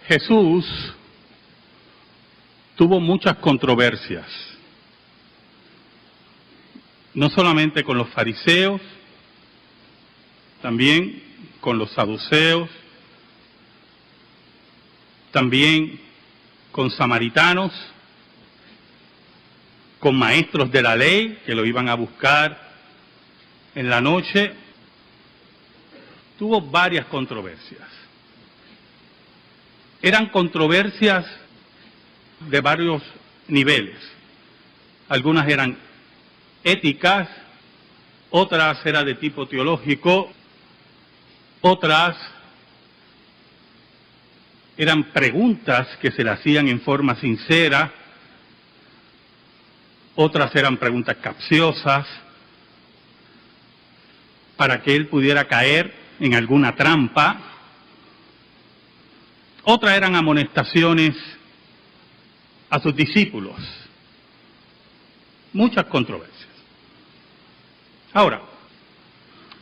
Jesús tuvo muchas controversias, no solamente con los fariseos, también con los saduceos, también con samaritanos, con maestros de la ley que lo iban a buscar en la noche. Tuvo varias controversias. Eran controversias de varios niveles. Algunas eran éticas, otras eran de tipo teológico, otras eran preguntas que se le hacían en forma sincera, otras eran preguntas capciosas para que él pudiera caer en alguna trampa, otras eran amonestaciones a sus discípulos. Muchas controversias. Ahora,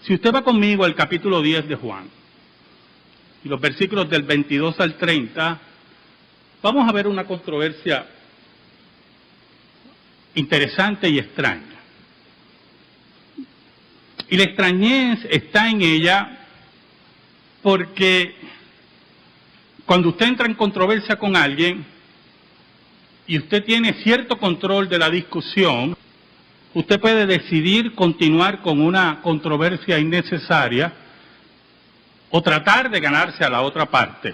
si usted va conmigo al capítulo 10 de Juan, y los versículos del 22 al 30, vamos a ver una controversia interesante y extraña. Y la extrañez está en ella porque cuando usted entra en controversia con alguien y usted tiene cierto control de la discusión, usted puede decidir continuar con una controversia innecesaria o tratar de ganarse a la otra parte.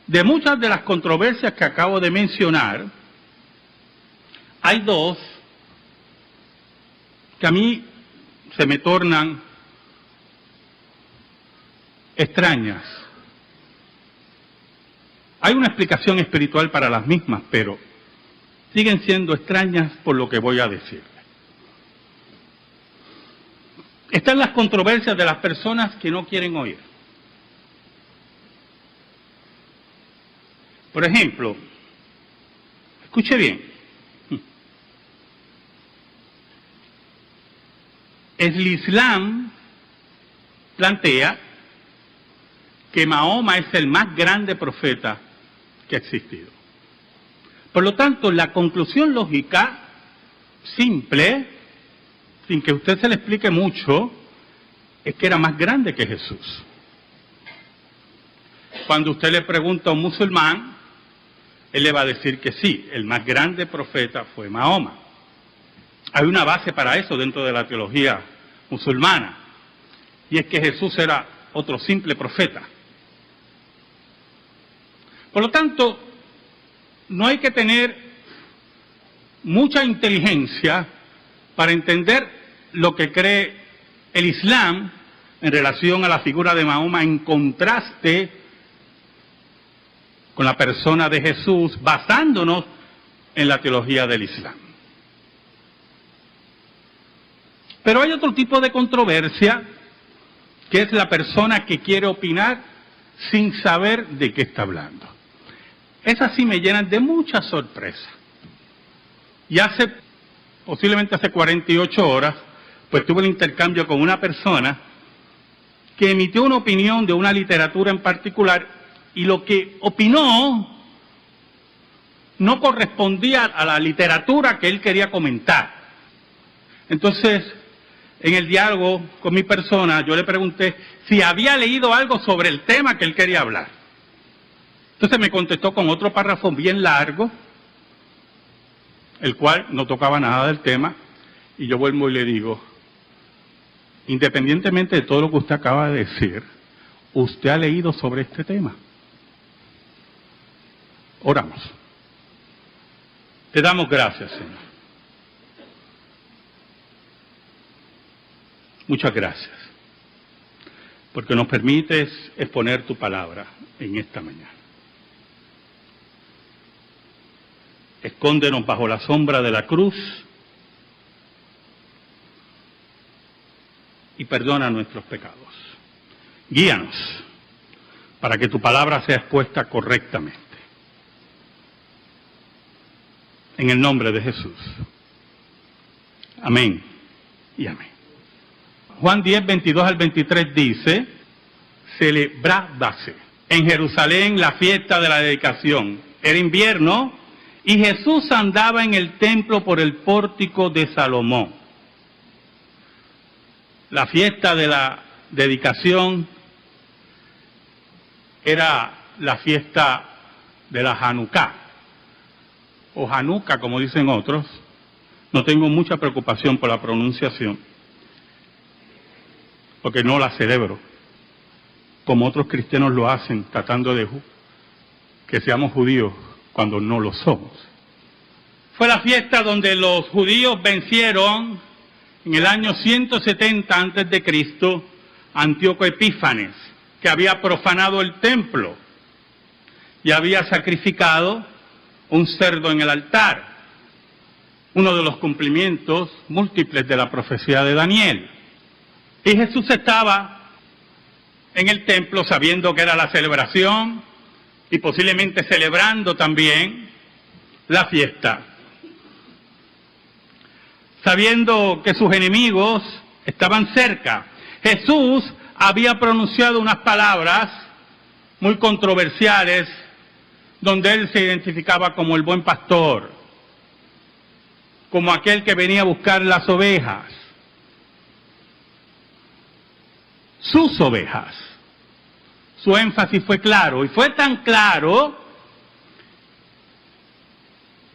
De muchas de las controversias que acabo de mencionar, hay dos que a mí se me tornan extrañas. Hay una explicación espiritual para las mismas, pero siguen siendo extrañas por lo que voy a decirle. Están las controversias de las personas que no quieren oír. Por ejemplo, escuche bien, el Islam plantea que Mahoma es el más grande profeta que ha existido. Por lo tanto, la conclusión lógica, simple, sin que usted se le explique mucho, es que era más grande que Jesús. Cuando usted le pregunta a un musulmán, él le va a decir que sí, el más grande profeta fue Mahoma. Hay una base para eso dentro de la teología musulmana, y es que Jesús era otro simple profeta. Por lo tanto, no hay que tener mucha inteligencia para entender lo que cree el Islam en relación a la figura de Mahoma en contraste con la persona de Jesús, basándonos en la teología del Islam. Pero hay otro tipo de controversia, que es la persona que quiere opinar sin saber de qué está hablando. Esas sí me llenan de mucha sorpresa. Y posiblemente hace 48 horas, pues tuve un intercambio con una persona que emitió una opinión de una literatura en particular, y lo que opinó no correspondía a la literatura que él quería comentar. Entonces, en el diálogo con mi persona, yo le pregunté si había leído algo sobre el tema que él quería hablar. Entonces me contestó con otro párrafo bien largo, el cual no tocaba nada del tema, y yo vuelvo y le digo, independientemente de todo lo que usted acaba de decir, ¿usted ha leído sobre este tema? Oramos. Te damos gracias, Señor. Muchas gracias, porque nos permites exponer tu palabra en esta mañana. Escóndenos bajo la sombra de la cruz y perdona nuestros pecados. Guíanos para que tu palabra sea expuesta correctamente. En el nombre de Jesús. Amén y amén. Juan 10, 22 al 23 dice, celebrábase en Jerusalén la fiesta de la dedicación. Era invierno y Jesús andaba en el templo por el pórtico de Salomón. La fiesta de la dedicación era la fiesta de la Hanukkah, o Hanukkah como dicen otros. No tengo mucha preocupación por la pronunciación, porque no la celebro, como otros cristianos lo hacen, tratando de que seamos judíos cuando no lo somos. Fue la fiesta donde los judíos vencieron en el año 170 a.C. a Antíoco Epífanes, que había profanado el templo y había sacrificado un cerdo en el altar, uno de los cumplimientos múltiples de la profecía de Daniel. Y Jesús estaba en el templo sabiendo que era la celebración y posiblemente celebrando también la fiesta, sabiendo que sus enemigos estaban cerca. Jesús había pronunciado unas palabras muy controversiales donde él se identificaba como el buen pastor, como aquel que venía a buscar las ovejas, sus ovejas. Su énfasis fue claro, y fue tan claro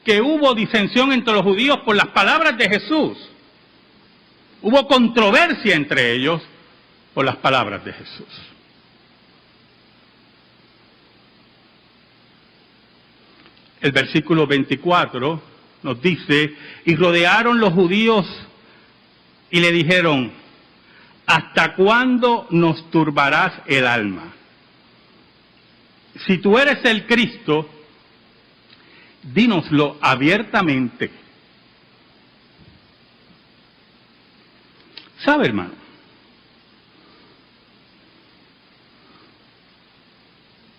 que hubo disensión entre los judíos por las palabras de Jesús. Hubo controversia entre ellos por las palabras de Jesús. El versículo 24 nos dice, y rodearon los judíos y le dijeron, ¿hasta cuándo nos turbarás el alma? Si tú eres el Cristo, dínoslo abiertamente. ¿Sabe, hermano?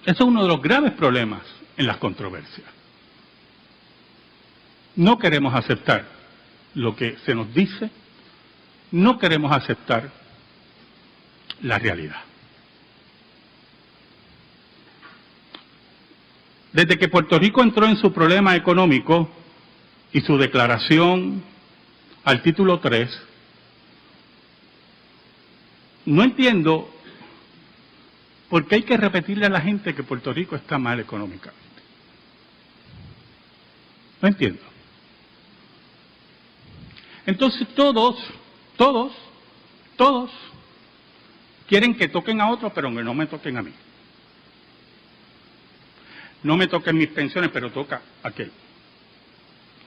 Eso es uno de los graves problemas en las controversias. No queremos aceptar lo que se nos dice, no queremos aceptar la realidad. Desde que Puerto Rico entró en su problema económico y su declaración al título 3, no entiendo por qué hay que repetirle a la gente que Puerto Rico está mal económicamente. No entiendo. Entonces todos quieren que toquen a otros, pero que no me toquen a mí. No me toquen mis pensiones, pero toca a aquel.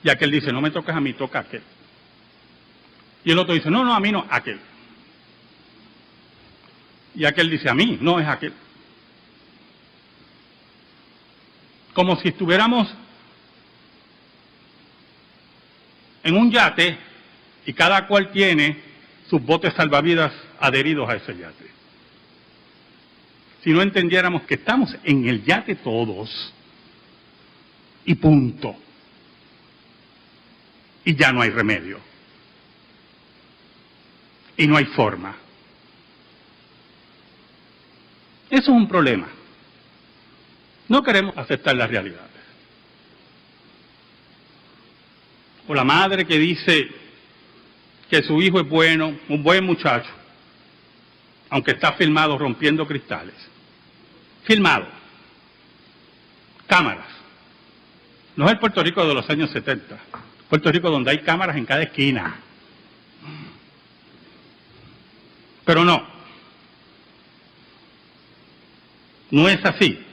Y aquel dice, no me toques a mí, toca a aquel. Y el otro dice, no, a mí no, a aquel. Y aquel dice, a mí, no es aquel. Como si estuviéramos en un yate y cada cual tiene sus botes salvavidas adheridos a ese yate. Si no entendiéramos que estamos en el yate todos y punto. Y ya no hay remedio. Y no hay forma. Eso es un problema. No queremos aceptar las realidades. O la madre que dice que su hijo es bueno, un buen muchacho, aunque está filmado rompiendo cristales. Filmado. Cámaras. No es el Puerto Rico de los años 70. Puerto Rico donde hay cámaras en cada esquina. Pero no. No es así.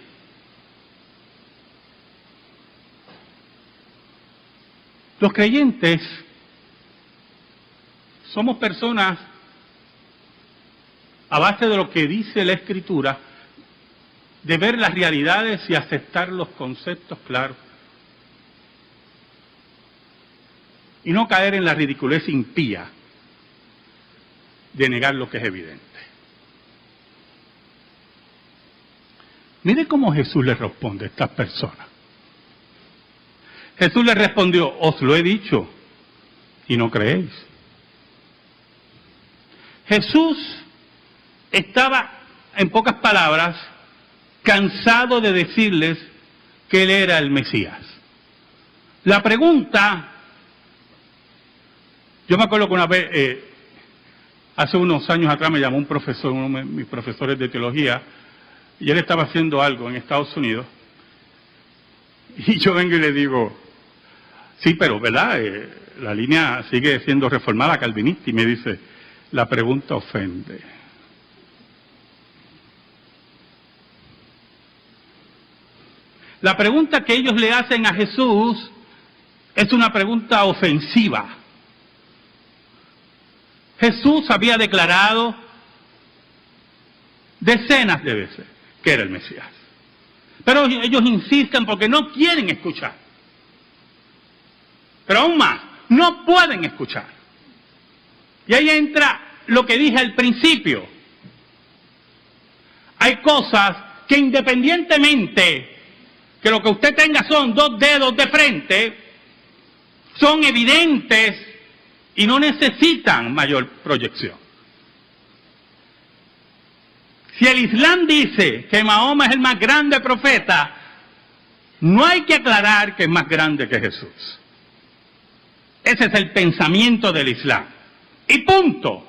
Los creyentes somos personas a base de lo que dice la Escritura, de ver las realidades y aceptar los conceptos claros. Y no caer en la ridiculez impía de negar lo que es evidente. Mire cómo Jesús le responde a estas personas. Jesús le respondió, os lo he dicho y no creéis. Jesús estaba en pocas palabras, cansado de decirles que él era el Mesías. La pregunta, yo me acuerdo que una vez, hace unos años atrás me llamó un profesor, uno de mis profesores de teología, y él estaba haciendo algo en Estados Unidos, y yo vengo y le digo, sí, pero ¿verdad? La línea sigue siendo reformada calvinista, y me dice, la pregunta ofende. La pregunta que ellos le hacen a Jesús es una pregunta ofensiva. Jesús había declarado decenas de veces que era el Mesías. Pero ellos insisten porque no quieren escuchar. Pero aún más, no pueden escuchar. Y ahí entra lo que dije al principio. Hay cosas que independientemente que lo que usted tenga son 2 dedos de frente, son evidentes y no necesitan mayor proyección. Si el Islam dice que Mahoma es el más grande profeta, no hay que aclarar que es más grande que Jesús. Ese es el pensamiento del Islam. Y punto.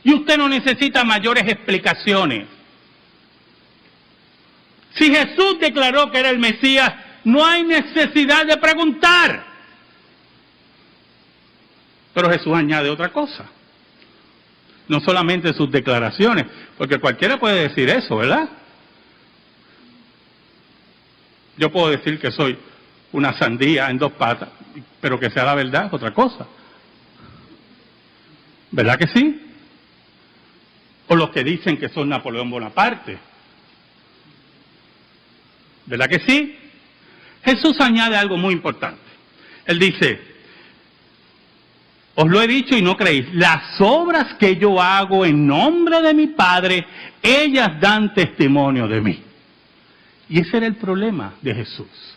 Y usted no necesita mayores explicaciones. Si Jesús declaró que era el Mesías, no hay necesidad de preguntar. Pero Jesús añade otra cosa. No solamente sus declaraciones, porque cualquiera puede decir eso, ¿verdad? Yo puedo decir que soy una sandía en 2 patas, pero que sea la verdad es otra cosa. ¿Verdad que sí? O los que dicen que son Napoleón Bonaparte. ¿Verdad que sí? Jesús añade algo muy importante. Él dice, os lo he dicho y no creéis, las obras que yo hago en nombre de mi Padre, ellas dan testimonio de mí. Y ese era el problema de Jesús.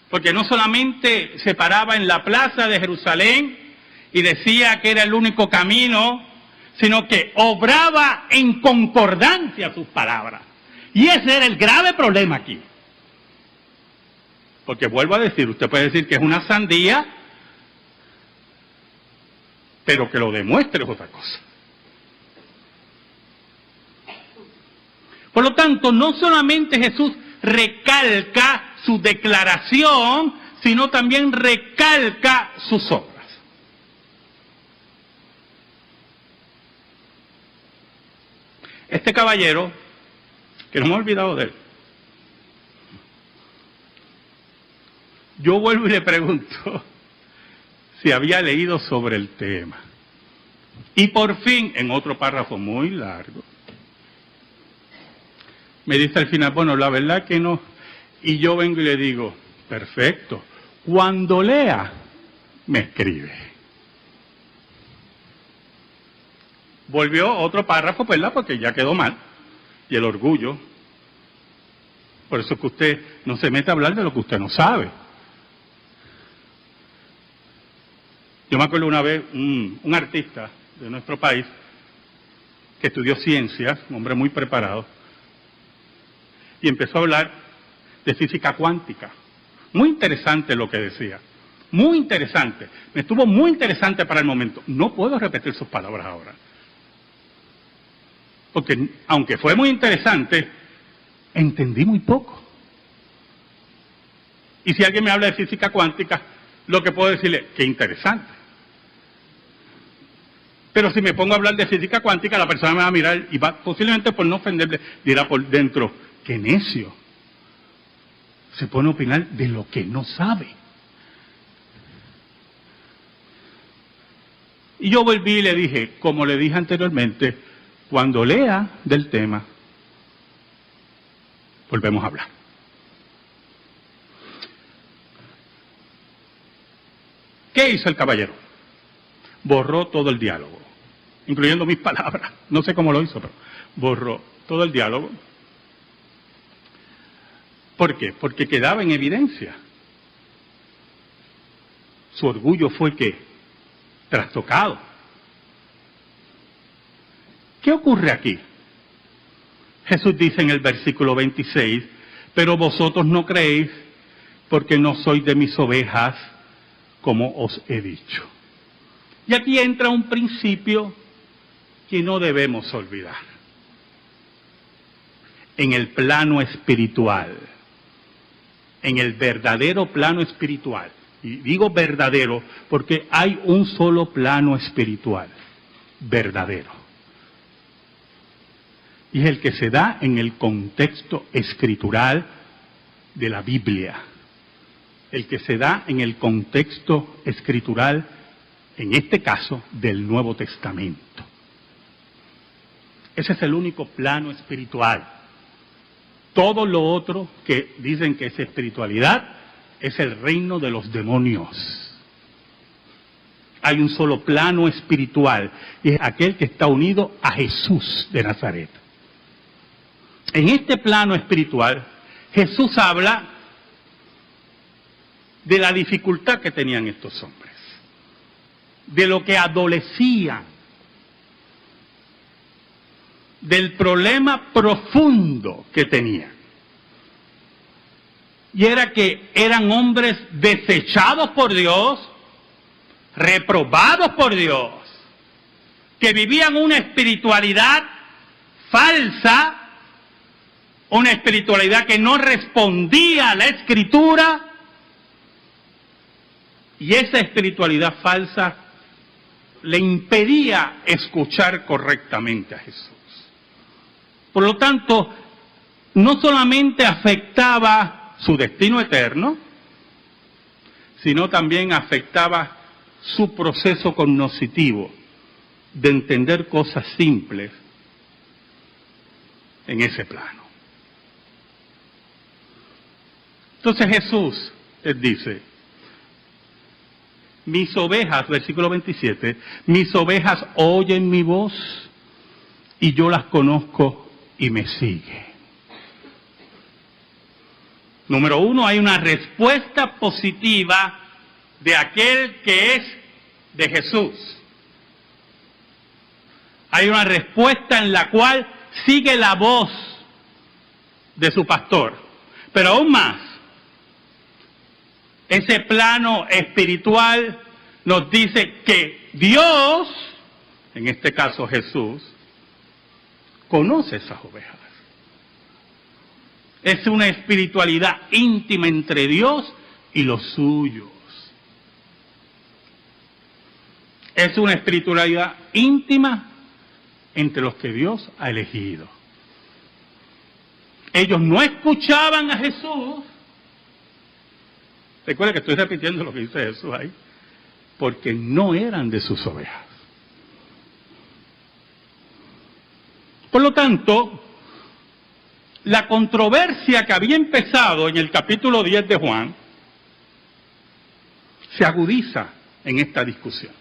Porque no solamente se paraba en la plaza de Jerusalén y decía que era el único camino, sino que obraba en concordancia sus palabras. Y ese era el grave problema aquí. Porque vuelvo a decir, usted puede decir que es una sandía, pero que lo demuestre es otra cosa. Por lo tanto, no solamente Jesús recalca su declaración, sino también recalca sus obras. Este caballero, que no me he olvidado de él, yo vuelvo y le pregunto si había leído sobre el tema. Y por fin, en otro párrafo muy largo, me dice al final, bueno, la verdad que no. Y yo vengo y le digo, perfecto, cuando lea, me escribe. Volvió otro párrafo, ¿verdad? Porque ya quedó mal. Y el orgullo. Por eso es que usted no se mete a hablar de lo que usted no sabe. Yo me acuerdo una vez, un artista de nuestro país, que estudió ciencias, un hombre muy preparado, y empezó a hablar de física cuántica. Muy interesante lo que decía. Muy interesante. Me estuvo muy interesante para el momento. No puedo repetir sus palabras ahora. Porque aunque fue muy interesante, entendí muy poco. Y si alguien me habla de física cuántica, lo que puedo decirle, qué interesante. Pero si me pongo a hablar de física cuántica, la persona me va a mirar y va, posiblemente por no ofenderle, dirá por dentro, qué necio. Se pone a opinar de lo que no sabe. Y yo volví y le dije, como le dije anteriormente, cuando lea del tema, volvemos a hablar. ¿Qué hizo el caballero? Borró todo el diálogo, incluyendo mis palabras. No sé cómo lo hizo, pero borró todo el diálogo. ¿Por qué? Porque quedaba en evidencia. Su orgullo fue, ¿qué? Trastocado. ¿Qué ocurre aquí? Jesús dice en el versículo 26, pero vosotros no creéis porque no sois de mis ovejas, como os he dicho. Y aquí entra un principio que no debemos olvidar. En el plano espiritual, en el verdadero plano espiritual, y digo verdadero porque hay un solo plano espiritual, verdadero. Y es el que se da en el contexto escritural de la Biblia. El que se da en el contexto escritural, en este caso, del Nuevo Testamento. Ese es el único plano espiritual. Todo lo otro que dicen que es espiritualidad es el reino de los demonios. Hay un solo plano espiritual y es aquel que está unido a Jesús de Nazaret. En este plano espiritual, Jesús habla de la dificultad que tenían estos hombres, de lo que adolecían, del problema profundo que tenían. Y era que eran hombres desechados por Dios, reprobados por Dios, que vivían una espiritualidad falsa, una espiritualidad que no respondía a la Escritura, y esa espiritualidad falsa le impedía escuchar correctamente a Jesús. Por lo tanto, no solamente afectaba su destino eterno, sino también afectaba su proceso cognoscitivo de entender cosas simples en ese plano. Entonces Jesús les dice, mis ovejas, versículo 27, mis ovejas oyen mi voz y yo las conozco y me siguen. Número uno, hay una respuesta positiva de aquel que es de Jesús. Hay una respuesta en la cual sigue la voz de su pastor. Pero aún más, ese plano espiritual nos dice que Dios, en este caso Jesús, conoce esas ovejas. Es una espiritualidad íntima entre Dios y los suyos. Es una espiritualidad íntima entre los que Dios ha elegido. Ellos no escuchaban a Jesús. Recuerda que estoy repitiendo lo que dice Jesús ahí. Porque no eran de sus ovejas. Por lo tanto, la controversia que había empezado en el capítulo 10 de Juan se agudiza en esta discusión.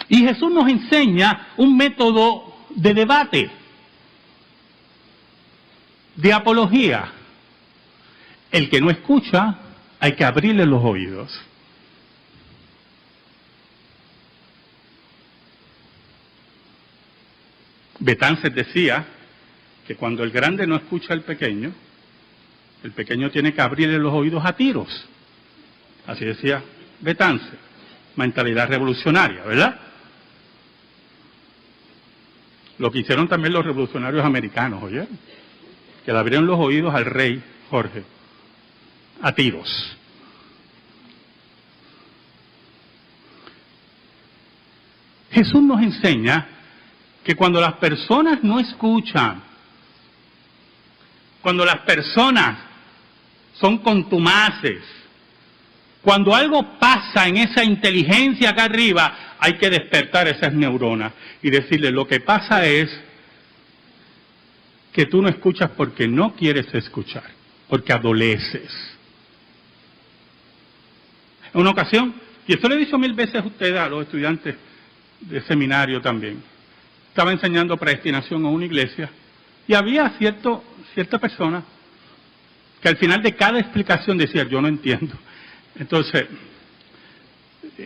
Y Jesús nos enseña un método de debate, de apología. El que no escucha, hay que abrirle los oídos. Betances decía que cuando el grande no escucha al pequeño, el pequeño tiene que abrirle los oídos a tiros. Así decía Betances. Mentalidad revolucionaria, ¿verdad? Lo que hicieron también los revolucionarios americanos, ¿oyeron? Que le abrieron los oídos al rey Jorge a tiros. Jesús nos enseña que cuando las personas no escuchan, cuando las personas son contumaces, cuando algo pasa en esa inteligencia acá arriba, hay que despertar esas neuronas y decirle, lo que pasa es que tú no escuchas porque no quieres escuchar, porque adoleces. En una ocasión, y esto le he dicho 1000 veces a ustedes, a los estudiantes de seminario también, estaba enseñando predestinación a una iglesia y había cierta persona que al final de cada explicación decía, yo no entiendo. Entonces,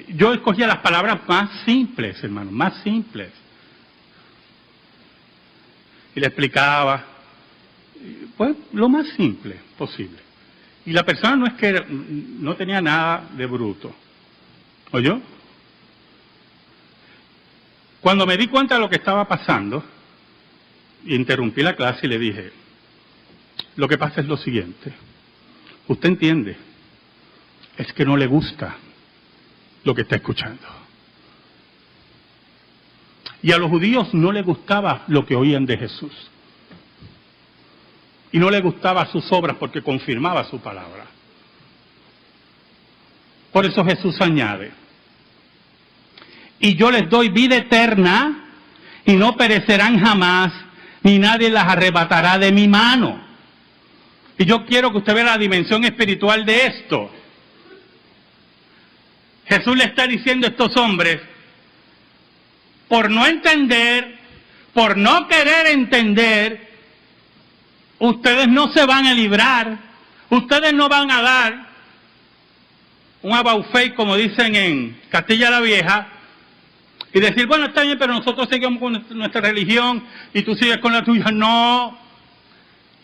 yo escogía las palabras más simples, hermano, más simples. Y le explicaba, pues, lo más simple posible. Y la persona no es que no tenía nada de bruto. ¿Oyó? Cuando me di cuenta de lo que estaba pasando, interrumpí la clase y le dije, lo que pasa es lo siguiente. Usted entiende, es que no le gusta lo que está escuchando. Y a los judíos no les gustaba lo que oían de Jesús. Y no les gustaba sus obras porque confirmaba su palabra. Por eso Jesús añade, y yo les doy vida eterna y no perecerán jamás, ni nadie las arrebatará de mi mano. Y yo quiero que usted vea la dimensión espiritual de esto. Jesús le está diciendo a estos hombres, por no entender, por no querer entender, ustedes no se van a librar, ustedes no van a dar un about face, como dicen en Castilla la Vieja, y decir, bueno, está bien, pero nosotros seguimos con nuestra religión y tú sigues con la tuya. No,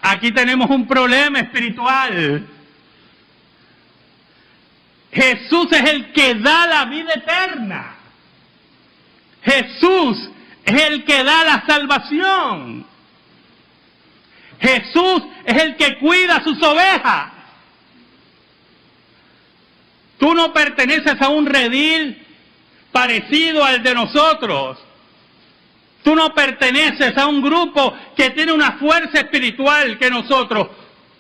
aquí tenemos un problema espiritual. Jesús es el que da la vida eterna. Jesús es el que da la salvación. Jesús es el que cuida sus ovejas. Tú no perteneces a un redil parecido al de nosotros. Tú no perteneces a un grupo que tiene una fuerza espiritual que nosotros.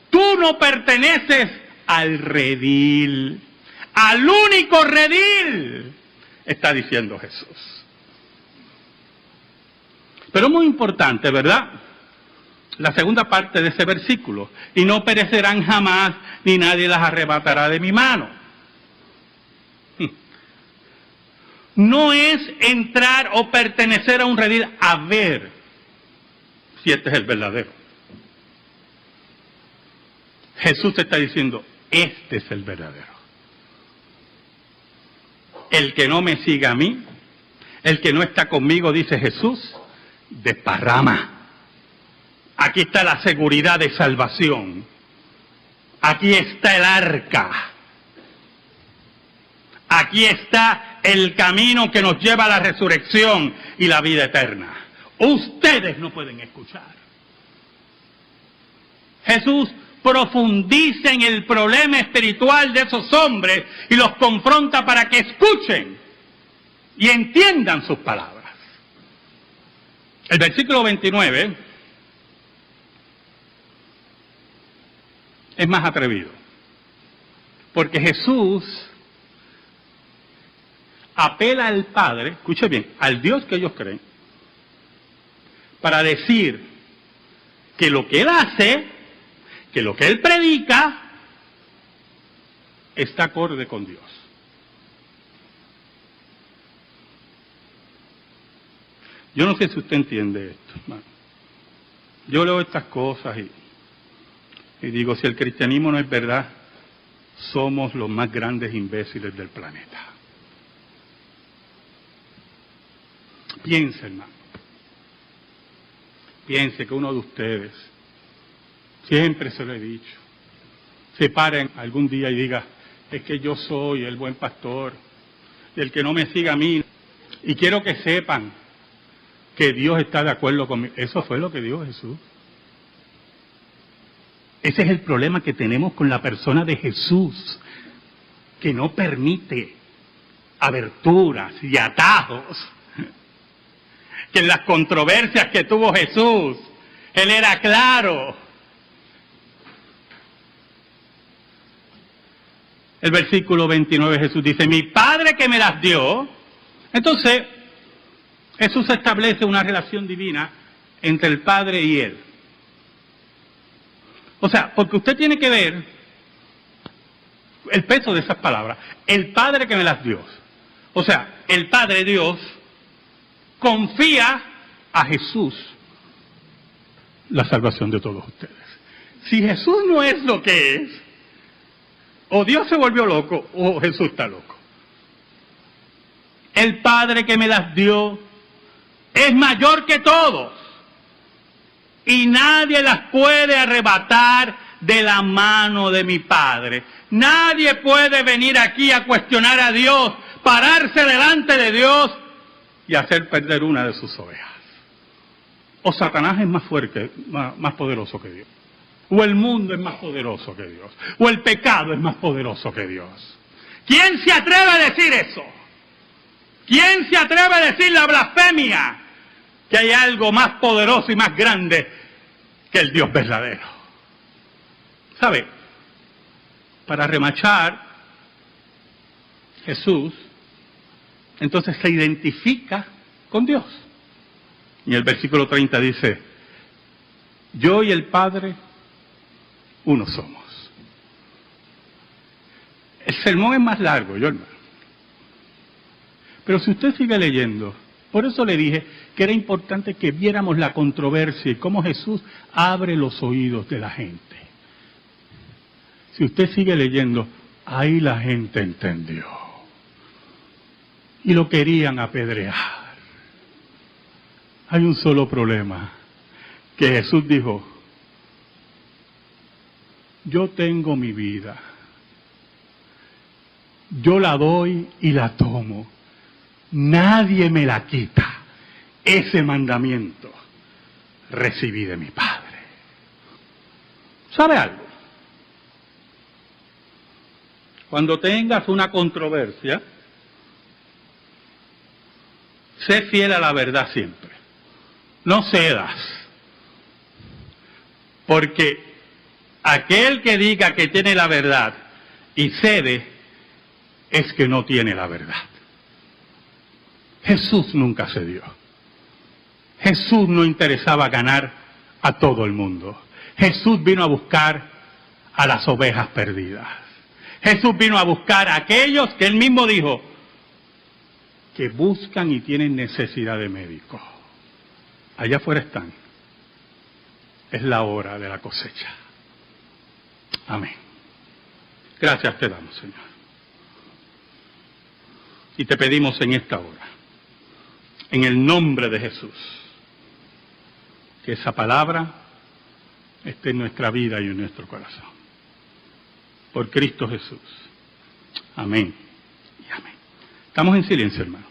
Tú no perteneces al redil, al único redil, está diciendo Jesús. Pero es muy importante, ¿verdad? La segunda parte de ese versículo. Y no perecerán jamás, ni nadie las arrebatará de mi mano. No es entrar o pertenecer a un redil a ver si este es el verdadero. Jesús está diciendo, este es el verdadero. El que no me siga a mí, el que no está conmigo, dice Jesús, desparrama. Aquí está la seguridad de salvación. Aquí está el arca. Aquí está el camino que nos lleva a la resurrección y la vida eterna. Ustedes no pueden escuchar. Jesús profundiza en el problema espiritual de esos hombres y los confronta para que escuchen y entiendan sus palabras. El versículo 29 es más atrevido, porque Jesús apela al Padre, escuche bien, al Dios que ellos creen, para decir que lo que Él hace, que lo que Él predica, está acorde con Dios. Yo no sé si usted entiende esto, hermano. Yo leo estas cosas y digo, si el cristianismo no es verdad, somos los más grandes imbéciles del planeta. Piense, hermano. Piense que uno de ustedes, siempre se lo he dicho, se paren algún día y diga, es que yo soy el buen pastor, y el que no me siga a mí, y quiero que sepan que Dios está de acuerdo conmigo. Eso fue lo que dijo Jesús. Ese es el problema que tenemos con la persona de Jesús, que no permite aberturas y atajos. Que en las controversias que tuvo Jesús, Él era claro. El versículo 29 Jesús dice, mi Padre que me las dio. Entonces, Jesús establece una relación divina entre el Padre y Él. O sea, porque usted tiene que ver el peso de esas palabras. El Padre que me las dio. O sea, el Padre Dios confía a Jesús la salvación de todos ustedes. Si Jesús no es lo que es, o Dios se volvió loco, o Jesús está loco. el Padre que me las dio es mayor que todos y nadie las puede arrebatar de la mano de mi Padre. Nadie puede venir aquí a cuestionar a Dios, pararse delante de Dios y hacer perder una de sus ovejas. O Satanás es más fuerte, más poderoso que Dios. O el mundo es más poderoso que Dios. O el pecado es más poderoso que Dios. ¿Quién se atreve a decir eso? ¿Quién se atreve a decir la blasfemia? Que hay algo más poderoso y más grande que el Dios verdadero. ¿Sabe? Para remachar, Jesús entonces se identifica con Dios. Y el versículo 30 dice, yo y el Padre, uno somos. El sermón es más largo, yo hermano. Pero si usted sigue leyendo, por eso le dije que era importante que viéramos la controversia y cómo Jesús abre los oídos de la gente. Si usted sigue leyendo, ahí la gente entendió. Y lo querían apedrear. Hay un solo problema, que Jesús dijo, yo tengo mi vida, yo la doy y la tomo, nadie me la quita, ese mandamiento recibí de mi Padre. ¿Sabe algo? Cuando tengas una controversia, sé fiel a la verdad siempre. No cedas, porque aquel que diga que tiene la verdad y cede, es que no tiene la verdad. Jesús nunca cedió. Jesús no interesaba ganar a todo el mundo. Jesús vino a buscar a las ovejas perdidas. Jesús vino a buscar a aquellos que él mismo dijo, que buscan y tienen necesidad de médico. Allá afuera están. Es la hora de la cosecha. Amén. Gracias te damos, Señor. Y te pedimos en esta hora, en el nombre de Jesús, que esa palabra esté en nuestra vida y en nuestro corazón. Por Cristo Jesús. Amén y amén. Estamos en silencio, hermano.